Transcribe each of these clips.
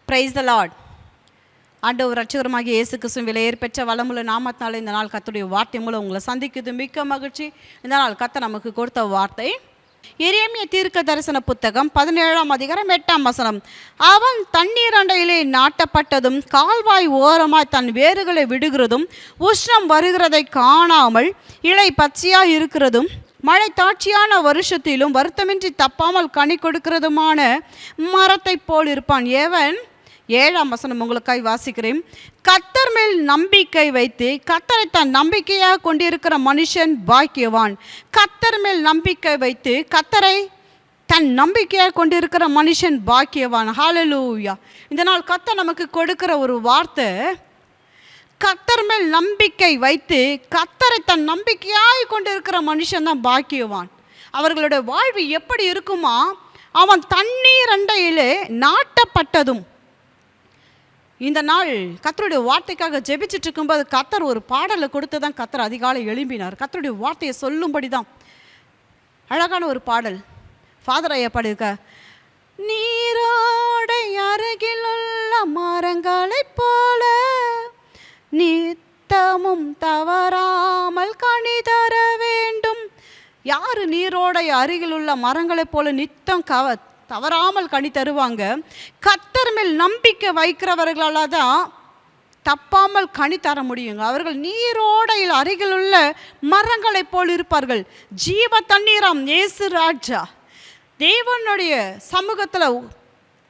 Praise the Lord. ஆண்டவர் ரட்சகருமாகிய இயேசு கிறிஸ்துவின் விலையேற பெற்ற வளமுள்ள நாமத்தினால இந்த நாள் கர்த்தருடைய வார்த்தை மூலம் உங்களை சந்திக்குது மிக்க மகிழ்ச்சி. இந்த நாள் கர்த்தர் நமக்கு கொடுத்த வார்த்தை எரேமியா தீர்க்க தரிசன புத்தகம் 17ஆம் அதிகாரம் 8ஆம் வசனம். அவன் தண்ணீர் அண்டையிலே நாட்டப்பட்டதும் கால்வாய் ஓரமாய் தன் வேர்களை விடுகிறதும் உஷ்ணம் வருகிறதை காணாமல் இலை பச்சையாய் இருக்கிறதும் மழை தாட்சியான வருஷத்திலும் வருத்தமின்றி தப்பாமல் கனி கொடுக்கிறதுமான மரத்தை போல் இருப்பான். ஏவன் 7ஆம் வசனம் உங்களுக்காய் வாசிக்கிறேன். கர்த்தர் மேல் நம்பிக்கை வைத்து கர்த்தரை தன் நம்பிக்கையாக கொண்டிருக்கிற மனுஷன் பாக்கியவான். கர்த்தர் மேல் நம்பிக்கை வைத்து கர்த்தரை தன் நம்பிக்கையாக கொண்டிருக்கிற மனுஷன் பாக்கியவான். ஹல்லேலூயா. இந்த நாள் கர்த்தர் நமக்கு கொடுக்கிற ஒரு வார்த்தை, கர்த்தர் மேல் நம்பிக்கை வைத்து கர்த்தரை தன் நம்பிக்கையாய் கொண்டிருக்கிற மனுஷன் தான் பாக்கியவான். அவர்களுடைய வாழ்வு எப்படி இருக்குமா? அவன் தண்ணீர் அண்டையிலே நாட்டப்பட்டதும். இந்த நாள் கர்த்தருடைய வார்த்தைக்காக ஜெபிச்சுட்டு இருக்கும்போது கர்த்தர் ஒரு பாடலை கொடுத்து தான் கர்த்தர் அதிகாலை எழும்பினார். கர்த்தருடைய வார்த்தையை சொல்லும்படி தான் அழகான ஒரு பாடல் ஃபாதர் ஐயா பாடியிருக்க. நீரோடை அருகில் உள்ள மரங்களைப் போல நித்தமும் தவறாமல் கனி தர வேண்டும். யார் நீரோடை அருகில் உள்ள மரங்களைப் போல நித்தம் தவறாமல் கனி தருவாங்க? கர்த்தர் மேல் நம்பிக்கை வைக்கிறவர்களால் தான் தப்பாமல் கனி தர முடியுங்க. அவர்கள் நீரோடையில் அருகில் உள்ள மரங்களைப் போல் இருப்பார்கள். ஜீவ தண்ணீராம் இயேசு ராஜா, தேவனுடைய சமூகத்தில்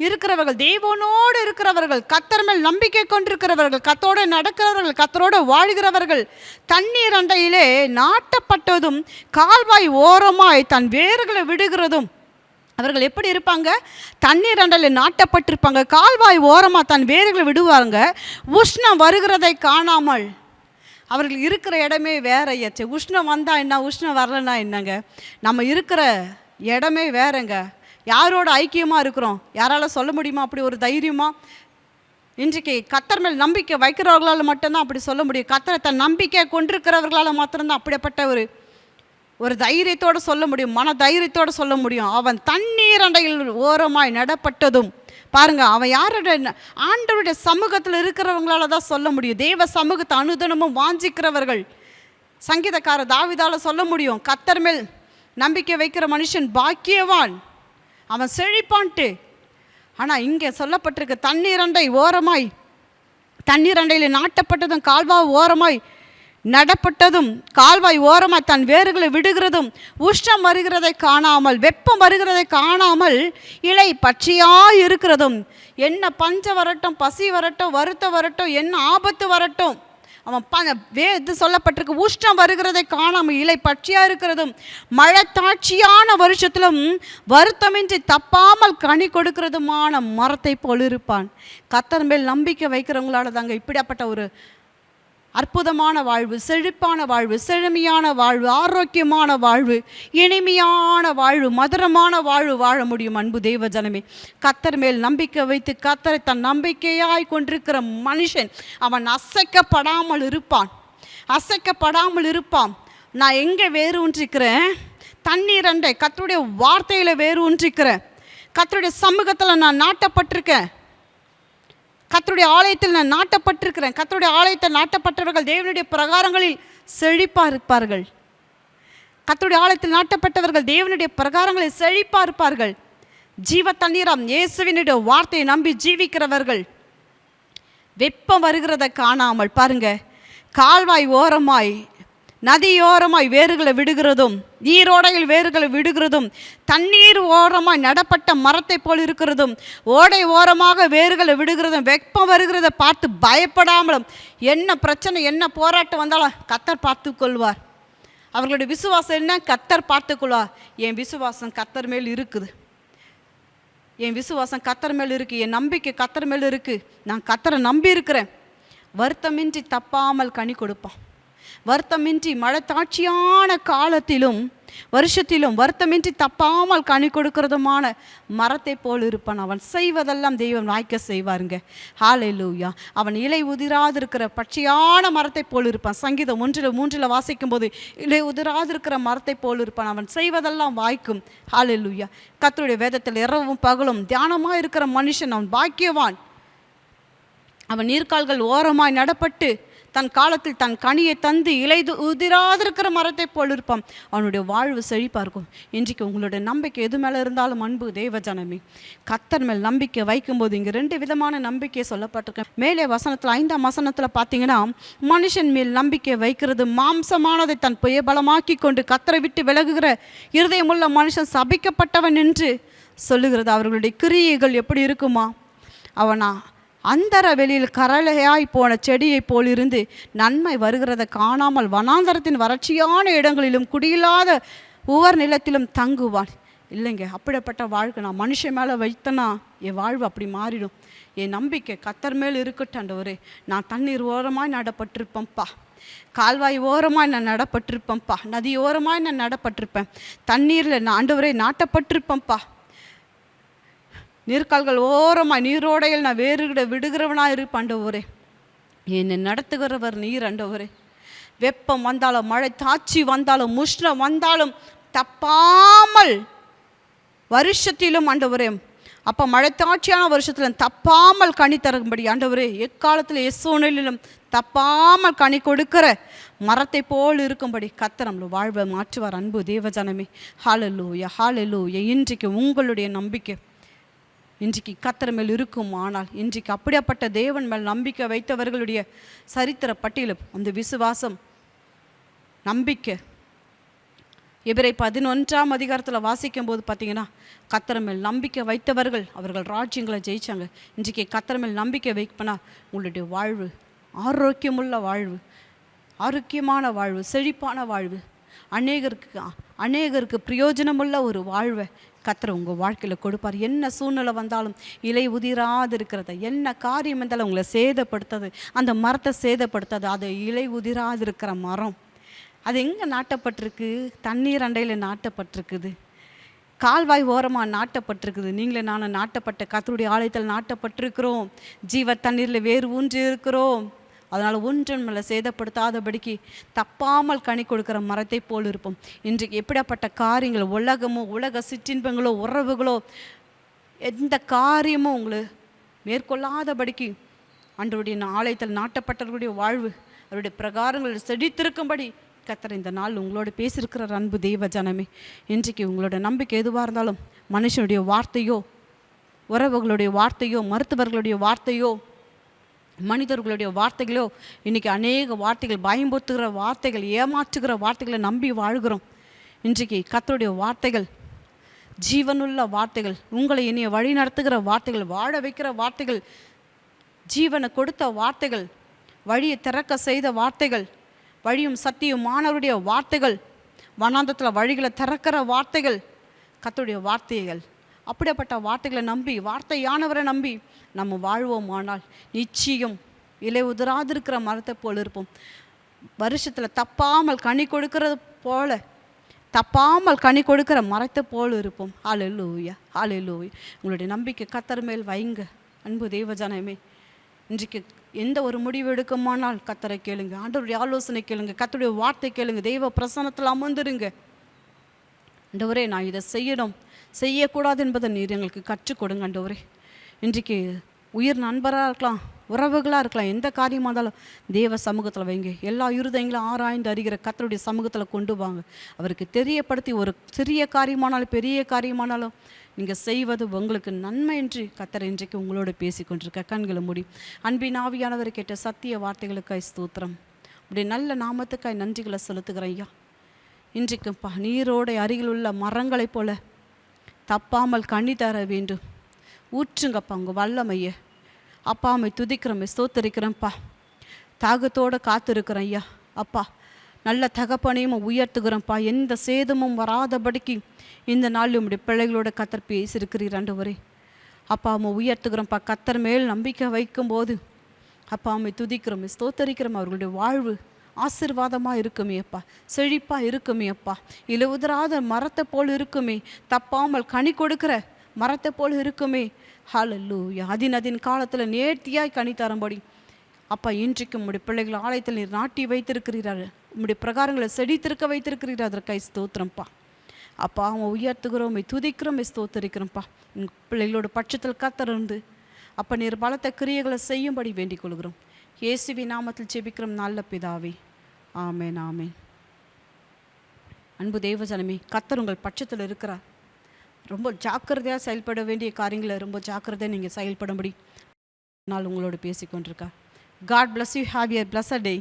இருக்கிறவர்கள், தேவனோடு இருக்கிறவர்கள், கர்த்தர் மேல் நம்பிக்கை கொண்டிருக்கிறவர்கள், கர்த்தரோடு நடக்கிறவர்கள், கர்த்தரோடு வாழ்கிறவர்கள் தண்ணீர் அண்டையிலே நாட்டப்பட்டதும் கால்வாய் ஓரமாய் தன் வேர்களை விடுகிறதும். அவர்கள் எப்படி இருப்பாங்க? தண்ணீர் அண்டையில் நாட்டப்பட்டிருப்பாங்க, கால்வாய் ஓரமாக தன் வேர்களை விடுவாங்க. உஷ்ணம் வருகிறதை காணாமல். அவர்கள் இருக்கிற இடமே வேறையாச்சு. உஷ்ணம் வந்தால் என்ன, உஷ்ணம் வரலன்னா என்னங்க? நம்ம இருக்கிற இடமே வேறங்க. யாரோட ஐக்கியமாக இருக்கிறோம்? யாரால் சொல்ல முடியுமா அப்படி ஒரு தைரியமா? இன்றைக்கு கர்த்தர் மேல் நம்பிக்கை வைக்கிறவர்களால் மட்டும்தான் அப்படி சொல்ல முடியும். கர்த்தரை தன் நம்பிக்கை கொண்டிருக்கிறவர்களால் மாத்திரம்தான் அப்படிப்பட்ட ஒரு தைரியத்தோடு சொல்ல முடியும், மன தைரியத்தோடு சொல்ல முடியும். அவன் தண்ணீர் அண்டையில் ஓரமாய் நடப்பட்டதும். பாருங்க, அவன் யாரோட? ஆண்டவருடைய சமூகத்தில் இருக்கிறவங்களால தான் சொல்ல முடியும். தேவ சமூகத்தை அனுதினமும் வாஞ்சிக்கிறவர்கள். சங்கீதக்கார தாவீதால சொல்ல முடியும், கர்த்தர் மேல் நம்பிக்கை வைக்கிற மனுஷன் பாக்கியவான், அவன் செழிப்பான்ட்டு. ஆனால் இங்கே சொல்லப்பட்டிருக்கு தண்ணீர் அண்டை ஓரமாய், தண்ணீர் அண்டையில் நாட்டப்பட்டதும் கால்வாய் ஓரமாய் நடப்பட்டதும் கால்வாய் ஓரமாய் தன் வேர்களை விடுகிறதும் உஷ்ணம் வருகிறதை காணாமல், வெப்பம் வருகிறதை காணாமல் இலை பச்சையாய் இருக்கிறதும். என்ன பஞ்சம் வரட்டும், பசி வரட்டும், வருத்தம் வரட்டும், என்ன ஆபத்து வரட்டும், அவன் இது சொல்லப்பட்டிருக்கு, உஷ்ணம் வருகிறதை காணாமல் இலை பச்சையாக இருக்கிறதும் மழை தாட்சியான வருஷத்திலும் வருத்தமின்றி தப்பாமல் கனி கொடுக்கிறதுமான மரத்தை போல் இருப்பான். கர்த்தர் மேல் நம்பிக்கை வைக்கிறவங்களால தாங்க இப்படிப்பட்ட ஒரு அற்புதமான வாழ்வு, செழிப்பான வாழ்வு, செழுமையான வாழ்வு, ஆரோக்கியமான வாழ்வு, இனிமையான வாழ்வு, மதுரமான வாழ்வு வாழ முடியும். அன்பு தேவ ஜனமே, கர்த்தர் மேல் நம்பிக்கை வைத்து கர்த்தரை தன் நம்பிக்கையாய் கொண்டிருக்கிற மனுஷன் அவன் அசைக்கப்படாமல் இருப்பான், அசைக்கப்படாமல் இருப்பான். நான் எங்கே வேறு ஒன்றிருக்கிறேன்? தண்ணீர் அண்டை கர்த்தருடைய வார்த்தையில் வேறு ஒன்றிருக்கிறேன். கர்த்தருடைய சமூகத்தில் நான் நாட்டப்பட்டிருக்கேன். கர்த்தருடைய ஆலயத்தில் நான் நாட்டப்பட்டிருக்கிறேன். கர்த்தருடைய ஆலயத்தில் நாட்டப்பட்டவர்கள் தேவனுடைய பிரகாரங்களில் செழிப்பாக இருப்பார்கள். கர்த்தருடைய ஆலயத்தில் நாட்டப்பட்டவர்கள் தேவனுடைய பிரகாரங்களில் செழிப்பாக இருப்பார்கள். ஜீவ தண்ணீராம் இயேசுவினுடைய வார்த்தையை நம்பி ஜீவிக்கிறவர்கள் வெப்பம் வருகிறதை காணாமல். பாருங்க, கால்வாய் ஓரமாய் நதியோரமாய் வேர்களை விடுகிறதும், நீரோடையில் வேர்களை விடுகிறதும், தண்ணீர் ஓரமாய் நடப்பட்ட மரத்தை போல் இருக்கிறதும், ஓடை ஓரமாக வேர்களை விடுகிறதும், வெப்பம் வருகிறத பார்த்து பயப்படாமலும், என்ன பிரச்சனை என்ன போராட்டம் வந்தாலும் கர்த்தர் பார்த்து கொள்வார். அவர்களுடைய விசுவாசம் என்ன? கர்த்தர் பார்த்து கொள்வார். என் விசுவாசம் கர்த்தர் மேல் இருக்குது, என் விசுவாசம் கர்த்தர் மேல் இருக்குது, என் நம்பிக்கை கர்த்தர் மேல் இருக்குது, நான் கர்த்தரை நம்பி இருக்கிறேன். வருத்தமின்றி தப்பாமல் கனி கொடுப்பான். வருத்தமின்றி மழை தாட்சியான காலத்திலும் வருஷத்திலும் வருத்தமின்றி தப்பாமல் கனி கொடுக்கிறதுமான மரத்தை போல் இருப்பான். அவன் செய்வதெல்லாம் தெய்வம் வாய்க்க செய்வாருங்க. ஹல்லேலூயா. அவன் இலை உதிராதிருக்கிற பச்சையான மரத்தை போல் இருப்பான். சங்கீதம் 1:3 வாசிக்கும் போது இலை உதிராதிருக்கிற மரத்தை போல் இருப்பான். அவன் செய்வதெல்லாம் வாய்க்கும். ஹல்லேலூயா. கர்த்தருடைய வேதத்தில் இரவும் பகலும் தியானமாக இருக்கிற மனுஷன் அவன் பாக்கியவான். அவன் நீர்க்கால்கள் ஓரமாய் நடப்பட்டு தன் காலத்தில் தன் கனியை தந்து இலைது உதிராதிருக்கிற மரத்தை போல் இருப்பான். அவனுடைய வாழ்வு செழிப்பாக இருக்கும். இன்றைக்கு உங்களுடைய நம்பிக்கை எது மேலே இருந்தாலும் அன்பு தேவஜனமே, கர்த்தர் மேல் நம்பிக்கை வைக்கும்போது இங்கே 2 விதமான நம்பிக்கையை சொல்லப்பட்டிருக்கேன். மேலே வசனத்தில் 5ஆம் வசனத்தில் பார்த்தீங்கன்னா, மனுஷன் மேல் நம்பிக்கை வைக்கிறது மாம்சமானதை தன் புயபலமாக்கி கொண்டு கர்த்தரை விட்டு விலகுகிற இருதயமுள்ள மனுஷன் சபிக்கப்பட்டவன் என்று சொல்லுகிறது. அவர்களுடைய கிரியைகள் எப்படி இருக்குமா? அவனா அந்தர வெளியில் கரளையாய் போன செடியை போலிருந்து நன்மை வருகிறத காணாமல் வனாந்தரத்தின் வறட்சியான இடங்களிலும் குடியில்லாத உவர் நிலத்திலும் தங்குவான். இல்லைங்க, அப்படிப்பட்ட வாழ்க்கை நான் மனுஷன் மேலே வைத்தனா என் வாழ்வு அப்படி மாறிடும். என் நம்பிக்கை கர்த்தர் மேல் இருக்கட்டாண்டவரே. நான் தண்ணீர் ஓரமாய் நடப்பட்டிருப்பேன்ப்பா, கால்வாய் ஓரமாய் நான் நடப்பட்டிருப்பேன்ப்பா, நதி ஓரமாய் நான் நடப்பட்டிருப்பேன், தண்ணீரில் நான் ஆண்டவரே நாட்டப்பட்டிருப்பேன்ப்பா, நீர்க்கால்கள் ஓரமாய் நீரோடையில் நான் வேறுகிட விடுகிறவனாக இருப்பாண்டவரே. என்னை நடத்துகிறவர் நீர் ஆண்டவரே. வெப்பம் வந்தாலும் மழை தாட்சி வந்தாலும் முஷ்ணம் வந்தாலும் தப்பாமல் வருஷத்திலும் ஆண்டவரே, அப்போ மழை தாட்சியான வருஷத்தில் தப்பாமல் கனி தரும்படி ஆண்டவரே, எக்காலத்தில் எஸ்ஸோனிலும் தப்பாமல் கனி கொடுக்கிற மரத்தை போல் இருக்கும்படி கர்த்தர் நம்மளை வாழ்வை மாற்றுவார். அன்பு தேவஜனமே, ஹல்லேலூயா ஹல்லேலூயா. இன்றைக்கு உங்களுடைய நம்பிக்கை இன்றைக்கு கர்த்தர் மேல் இருக்கும். ஆனால் இன்றைக்கு அப்படியாப்பட்ட தேவன் மேல் நம்பிக்கை வைத்தவர்களுடைய சரித்திர பட்டியலும் அந்த விசுவாசம் நம்பிக்கை எபிரேயர் 11ஆம் அதிகாரத்தில் வாசிக்கும் போது பார்த்தீங்கன்னா, கர்த்தர் மேல் நம்பிக்கை வைத்தவர்கள் அவர்கள் ராஜ்யங்களை ஜெயிச்சாங்க. இன்றைக்கு கர்த்தர் மேல் நம்பிக்கை வைப்பனா உங்களுடைய வாழ்வு ஆரோக்கியமுள்ள வாழ்வு, ஆரோக்கியமான வாழ்வு, செழிப்பான வாழ்வு, அநேகருக்கு பிரயோஜனமுள்ள ஒரு வாழ்வை கர்த்தர் உங்கள் வாழ்க்கையில் கொடுப்பார். என்ன சூழ்நிலை வந்தாலும் இலை உதிராது இருக்கிறத, என்ன காரியம் வந்தாலும் உங்களை சேதப்படுத்தாது, அந்த மரத்தை சேதப்படுத்தாது. அது இலை உதிராது இருக்கிற மரம். அது எங்கே நாட்டப்பட்டிருக்கு? தண்ணீர் அண்டையில் நாட்டப்பட்டிருக்குது, கால்வாய் ஓரமாக நாட்டப்பட்டிருக்குது. நீங்களே நானும் நாட்டப்பட்ட கர்த்தருடைய ஆலயத்தில் நாட்டப்பட்டிருக்கிறோம். ஜீவ தண்ணீரில் வேறு ஊன்றி இருக்கிறோம். அதனால் ஒன்றும் நம்மளை சேதப்படுத்தாதபடிக்கு தப்பாமல் கனி கொடுக்குற மரத்தை போல் இருப்போம். இன்றைக்கு எப்படியாப்பட்ட காரியங்கள், உலகமோ உலக சிற்றின்பங்களோ உறவுகளோ எந்த காரியமும் உங்களை மேற்கொள்ளாதபடிக்கு ஆண்டவருடைய ஆலயத்தில் நாட்டப்பட்டவர்களுடைய வாழ்வு அவருடைய பிரகாரங்கள் செழித்திருக்கும்படி கர்த்தர் இந்த நாள் உங்களோட பேசியிருக்கிற அன்பு தெய்வ ஜனமே. இன்றைக்கு உங்களோட நம்பிக்கை எதுவாக இருந்தாலும் மனுஷனுடைய வார்த்தையோ, உறவுகளுடைய வார்த்தையோ, மருத்துவர்களுடைய வார்த்தையோ, மனிதர்களுடைய வார்த்தைகளோ, இன்றைக்கி அநேக வார்த்தைகள், பயம்படுத்துகிற வார்த்தைகள், ஏமாற்றுகிற வார்த்தைகளை நம்பி வாழ்கிறோம். இன்றைக்கு கர்த்தருடைய வார்த்தைகள், ஜீவனுள்ள வார்த்தைகள், உங்களை இனிய வழி நடத்துகிற வார்த்தைகள், வாழ வைக்கிற வார்த்தைகள், ஜீவனை கொடுத்த வார்த்தைகள், வழியை திறக்க செய்த வார்த்தைகள், வழியும் சத்தியும் மாணவருடைய வார்த்தைகள், வனாந்தத்தில் வழிகளை திறக்கிற வார்த்தைகள், கர்த்தருடைய வார்த்தைகள். அப்படிப்பட்ட வார்த்தைகளை நம்பி, வார்த்தையானவரை நம்பி நம்ம வாழ்வோம். ஆனால் நிச்சயம் இலை உதிராதிருக்கிற மரத்தை போல் இருப்போம். வருஷத்தில் தப்பாமல் கனி கொடுக்கறது போல, தப்பாமல் கனி கொடுக்கிற மரத்தை போல் இருப்போம். ஹல்லேலூயா ஹல்லேலூயா. உங்களுடைய நம்பிக்கை கர்த்தர் மேல் வைங்க அன்பு தேவஜனமே. இன்றைக்கு எந்த ஒரு முடிவு எடுக்குமானால் கர்த்தரை கேளுங்க, ஆண்டவருடைய ஆலோசனை கேளுங்க, கர்த்தருடைய வார்த்தை கேளுங்க, தெய்வ பிரசன்னத்தில் அமர்ந்துருங்க. ஆண்டவரே, நான் இதை செய்யணும், செய்யக்கூடாது என்பதை நீர் எங்களுக்கு கற்றுக் கொடுங்க ஆண்டவரே. இன்றைக்கு உயிர் நண்பராக இருக்கலாம், உறவுகளாக இருக்கலாம், எந்த காரியமாக இருந்தாலும் தேவ சமூகத்தில் வைங்க. எல்லா இருதயங்களும் ஆராய்ந்து அறிகிற கர்த்தருடைய சமூகத்தில் கொண்டு வாங்க. அவருக்கு தெரியப்படுத்தி, ஒரு சிறிய காரியமானாலும் பெரிய காரியமானாலும் நீங்கள் செய்வது உங்களுக்கு நன்மை என்று கர்த்தர் இன்றைக்கு உங்களோட பேசி கொண்டிருக்க. கண்களை மூடி அன்பின் ஆவியானவர் கேட்ட சத்திய வார்த்தைகளுக்காய் ஸ்தோத்திரம். உடைய நல்ல நாமத்துக்காய் நன்றிகளை செலுத்துகிறேன் ஐயா. இன்றைக்குப்பா நீரோடை அருகில் உள்ள மரங்களைப் போல தப்பாமல் கனி தர வேண்டும். ஊற்றுங்கப்பா உங்கள் வல்லமையை. அப்பா அம்மை துதிக்கிறோமே, ஸ்தோத்தரிக்கிறேன்ப்பா. தாகத்தோடு காத்திருக்கிறேன் ஐயா. அப்பா நல்ல தகப்பனையும் உயர்த்துகிறோம்ப்பா. எந்த சேதமும் வராதபடிக்கு இந்த நாள் உம்முடைய பிள்ளைகளோட கர்த்தர் பேசியிருக்கிறீர் ஆண்டவரே. அப்பா அம்மை உயர்த்துகிறோம்ப்பா. கர்த்தர் மேல் நம்பிக்கை வைக்கும்போது அப்பா அம்மை துதிக்கிறோமே, ஸ்தோத்தரிக்கிறோம். அவர்களுடைய வாழ்வு ஆசீர்வாதமாக இருக்குமே அப்பா, செழிப்பாக இருக்குமே அப்பா, இலை உதிராத மரத்தை போல் இருக்குமே, தப்பாமல் கனி கொடுக்கிற மரத்தை போல் இருக்குமே. ஹல்லேலூயா. அதின் காலத்தில் நேர்த்தியாய் கனி தரும்படி அப்பா இன்றைக்கு உம்முடைய பிள்ளைகள் ஆலயத்தில் நீர் நாட்டி வைத்திருக்கிறீர்கள், உம்முடைய பிரகாரங்களை செடித்திருக்க வைத்திருக்கிறீர்கள். அதற்காய் ஸ்தோத்திரம்ப்பா. அப்பா அவன் உயர்த்துகிறோமே, துதிக்கிறோமே, ஸ்தோத்தரிக்கிறோம்ப்பா. பிள்ளைகளோட பட்சத்தில் கர்த்தர் இருந்து அப்போ நீர் பலத்த கிரியைகளை செய்யும்படி வேண்டிக் கொள்கிறோம். இயேசுவின் நாமத்தில் ஜெபிக்கிறோம் நல்ல பிதாவே, ஆமேன் ஆமேன். அன்பு தேவஜனமே, கர்த்தர் உங்கள் பட்சத்தில் இருக்கிறார். ரொம்ப ஜாக்கிரதையாக செயல்பட வேண்டிய காரியங்களை ரொம்ப ஜாக்கிரதையாக நீங்கள் செயல்படும்படி நாள் உங்களோடு பேசிக்கொண்டிருக்கா. God bless you. Have a blessed day.